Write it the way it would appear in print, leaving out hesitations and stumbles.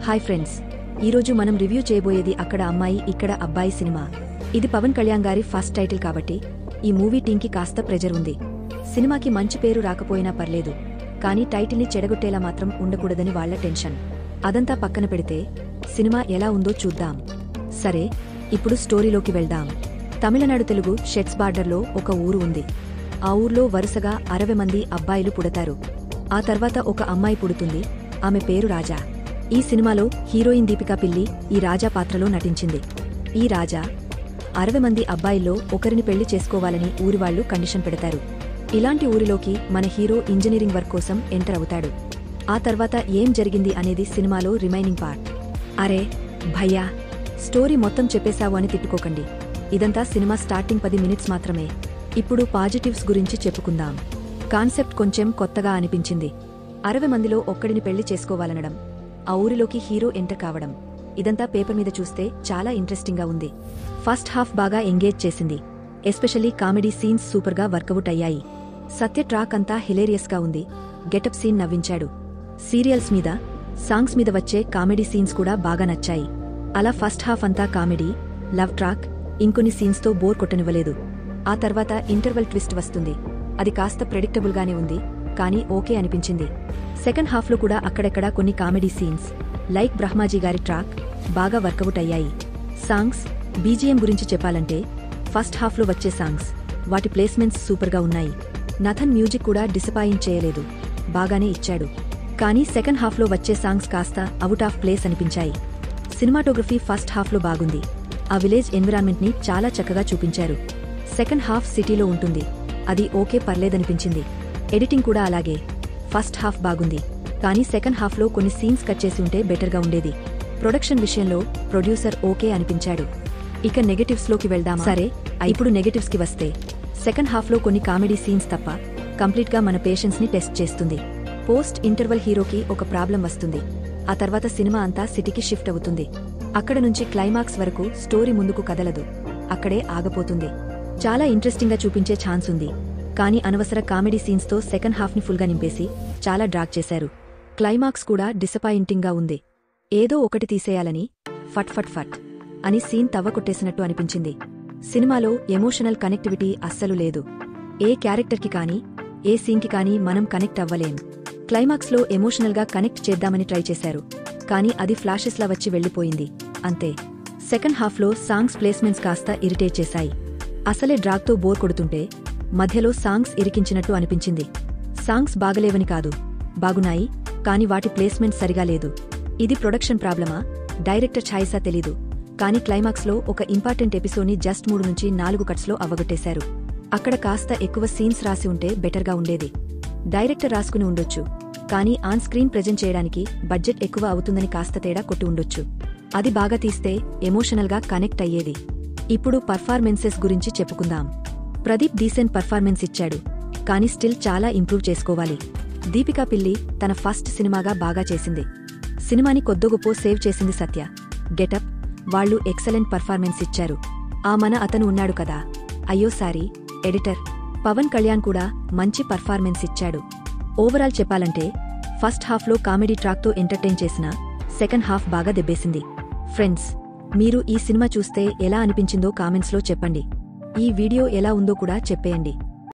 Hi friends, ఈరోజు మనం review చేయబోయేది అక్కడ అమ్మాయి ఇక్కడ అబ్బాయి సినిమా. ఇది పవన్ కళ్యాణ్ గారి ఫస్ట్ టైటిల్ కాబట్టి ఈ మూవీ టీంకి కాస్త ప్రెజర్ ఉంది. సినిమాకి మంచి పేరు రాకపోయినా పర్లేదు, కానీ టైటిల్ని చెడగొట్టేలా మాత్రం ఉండకూడదని వాళ్ల టెన్షన్. అదంతా పక్కన పెడితే సినిమా ఎలా ఉందో చూద్దాం. సరే, ఇప్పుడు స్టోరీలోకి వెళ్దాం. తమిళనాడు తెలుగు షెట్స్ బార్డర్లో ఒక ఊరు ఉంది. ఆ ఊర్లో వరుసగా 60 మంది అబ్బాయిలు పుడతారు. ఆ తర్వాత ఒక అమ్మాయి పుడుతుంది. ఆమె పేరు రాజా. ఈ సినిమాలో హీరోయిన్ దీపికా పిల్లి ఈ రాజా పాత్రలో నటించింది. ఈ రాజా 60 మంది అబ్బాయిల్లో ఒకరిని పెళ్లి చేసుకోవాలని ఊరివాళ్లు కండిషన్ పెడతారు. ఇలాంటి ఊరిలోకి మన హీరో ఇంజనీరింగ్ వర్క్ కోసం ఎంటర్ అవుతాడు. ఆ తర్వాత ఏం జరిగింది అనేది సినిమాలో రిమైనింగ్ పార్ట్. అరే భయ్యా, స్టోరీ మొత్తం చెప్పేశావు అని తిట్టుకోకండి. ఇదంతా సినిమా స్టార్టింగ్ 10 మినిట్స్ మాత్రమే. ఇప్పుడు పాజిటివ్స్ గురించి చెప్పుకుందాం. కాన్సెప్ట్ కొంచెం కొత్తగా అనిపించింది. 60 మందిలో ఒక్కడిని పెళ్లి చేసుకోవాలనడం, ఆ ఊరిలోకి హీరో ఎంటర్ కావడం, ఇదంతా పేపర్ మీద చూస్తే చాలా ఇంట్రెస్టింగ్గా ఉంది. ఫస్ట్ హాఫ్ బాగా ఎంగేజ్ చేసింది. ఎస్పెషల్లీ కామెడీ సీన్స్ సూపర్గా వర్కౌట్ అయ్యాయి. సత్య ట్రాక్ అంతా హిలేరియస్గా ఉంది. గెటప్ సీన్ నవ్వించాడు. సీరియల్స్ మీద, సాంగ్స్ మీద వచ్చే కామెడీ సీన్స్ కూడా బాగా నచ్చాయి. అలా ఫస్ట్ హాఫ్ అంతా కామెడీ, లవ్ ట్రాక్, ఇంకొన్ని సీన్స్తో బోర్ కొట్టనివ్వలేదు. ఆ తర్వాత ఇంటర్వెల్ ట్విస్ట్ వస్తుంది. అది కాస్త ప్రెడిక్టబుల్గానే ఉంది, కానీ ఓకే అనిపించింది. సెకండ్ హాఫ్లో కూడా అక్కడెక్కడా కొన్ని కామెడీ సీన్స్, లైక్ బ్రహ్మాజీ గారి ట్రాక్, బాగా వర్కౌట్ అయ్యాయి. సాంగ్స్, బీజీఎం గురించి చెప్పాలంటే ఫస్ట్ హాఫ్లో వచ్చే సాంగ్స్, వాటి ప్లేస్మెంట్స్ సూపర్గా ఉన్నాయి. నథన్ మ్యూజిక్ కూడా డిసపాయింట్ చేయలేదు, బాగానే ఇచ్చాడు. కానీ సెకండ్ హాఫ్లో వచ్చే సాంగ్స్ కాస్త అవుట్ ఆఫ్ ప్లేస్ అనిపించాయి. సినిమాటోగ్రఫీ ఫస్ట్ హాఫ్లో బాగుంది. ఆ విలేజ్ ఎన్విరాన్మెంట్ని చాలా చక్కగా చూపించారు. సెకండ్ హాఫ్ సిటీలో ఉంటుంది, అది ఓకే పర్లేదనిపించింది. ఎడిటింగ్ కూడా అలాగే. ఫస్ట్ హాఫ్ బాగుంది, కానీ సెకండ్ హాఫ్లో కొన్ని సీన్స్ కట్ చేసి ఉంటే బెటర్గా ఉండేది. ప్రొడక్షన్ విషయంలో ప్రొడ్యూసర్ ఓకే అనిపించాడు. ఇక నెగటివ్స్లోకి వెళ్దామా? సరే, ఇప్పుడు నెగటివ్స్కి వస్తే సెకండ్ హాఫ్లో కొన్ని కామెడీ సీన్స్ తప్ప కంప్లీట్గా మన పేషెన్స్ని టెస్ట్ చేస్తుంది. పోస్ట్ ఇంటర్వల్ హీరోకి ఒక ప్రాబ్లం వస్తుంది. ఆ తర్వాత సినిమా అంతా సిటీకి షిఫ్ట్ అవుతుంది. అక్కడ నుంచి క్లైమాక్స్ వరకు స్టోరీ ముందుకు కదలదు, అక్కడే ఆగపోతుంది. చాలా ఇంట్రెస్టింగ్గా చూపించే ఛాన్స్ ఉంది, కానీ అనవసర కామెడీ సీన్స్తో సెకండ్ హాఫ్ని ఫుల్గా నింపేసి చాలా డ్రాగ్ చేశారు. క్లైమాక్స్ కూడా డిసపాయింటింగ్గా ఉంది. ఏదో ఒకటి తీసేయాలని ఫట్ ఫట్ ఫట్ అని సీన్ తవ్వకొట్టేసినట్టు అనిపించింది. సినిమాలో ఎమోషనల్ కనెక్టివిటీ అస్సలు లేదు. ఏ క్యారెక్టర్కి కానీ, ఏ సీన్కి కానీ మనం కనెక్ట్ అవ్వలేం. క్లైమాక్స్లో ఎమోషనల్గా కనెక్ట్ చేద్దామని ట్రై చేశారు, కానీ అది ఫ్లాషెస్లా వచ్చి వెళ్లిపోయింది, అంతే. సెకండ్ హాఫ్లో సాంగ్స్ ప్లేస్మెంట్స్ కాస్త ఇరిటేట్ చేశాయి. అసలే డ్రాగ్తో బోర్ కొడుతుంటే మధ్యలో సాంగ్స్ ఇరికించినట్టు అనిపించింది. సాంగ్స్ బాగలేవని కాదు, బాగున్నాయి, కానీ వాటి ప్లేస్మెంట్ సరిగా లేదు. ఇది ప్రొడక్షన్ ప్రాబ్లమా, డైరెక్టర్ ఛాయిసా తెలీదు, కానీ క్లైమాక్స్లో ఒక ఇంపార్టెంట్ ఎపిసోడ్ని జస్ట్ 3 నుంచి 4 కట్స్లో అవ్వగొట్టేశారు. అక్కడ కాస్త ఎక్కువ సీన్స్ రాసి ఉంటే బెటర్గా ఉండేది. డైరెక్టర్ రాసుకుని ఉండొచ్చు, కానీ ఆన్ స్క్రీన్ ప్రెజెంట్ చేయడానికి బడ్జెట్ ఎక్కువ అవుతుందని కాస్త తేడా కొట్టి ఉండొచ్చు. అది బాగా తీస్తే ఎమోషనల్గా కనెక్ట్ అయ్యేది. ఇప్పుడు పర్ఫార్మెన్సెస్ గురించి చెప్పుకుందాం. ప్రదీప్ డీసెంట్ పర్ఫార్మెన్స్ ఇచ్చాడు, కానీ స్టిల్ చాలా ఇంప్రూవ్ చేసుకోవాలి. దీపికా పిల్లి తన ఫస్ట్ సినిమాగా బాగా చేసింది. సినిమాని కొద్దిగొప్పో సేవ్ చేసింది సత్య. గెటప్, వాళ్లు ఎక్సలెంట్ పర్ఫార్మెన్స్ ఇచ్చారు. ఆ మన అతను ఉన్నాడు కదా, అయ్యో సారీ, ఎడిటర్ పవన్ కళ్యాణ్ కూడా మంచి పర్ఫార్మెన్స్ ఇచ్చాడు. ఓవరాల్ చెప్పాలంటే ఫస్ట్ హాఫ్లో కామెడీ ట్రాక్తో ఎంటర్టైన్ చేసిన సెకండ్ హాఫ్ బాగా దెబ్బేసింది. ఫ్రెండ్స్, మీరు ఈ సినిమా చూస్తే ఎలా అనిపించిందో కామెంట్స్లో చెప్పండి. ఈ వీడియో ఎలా ఉందో కూడా చెప్పేయండి.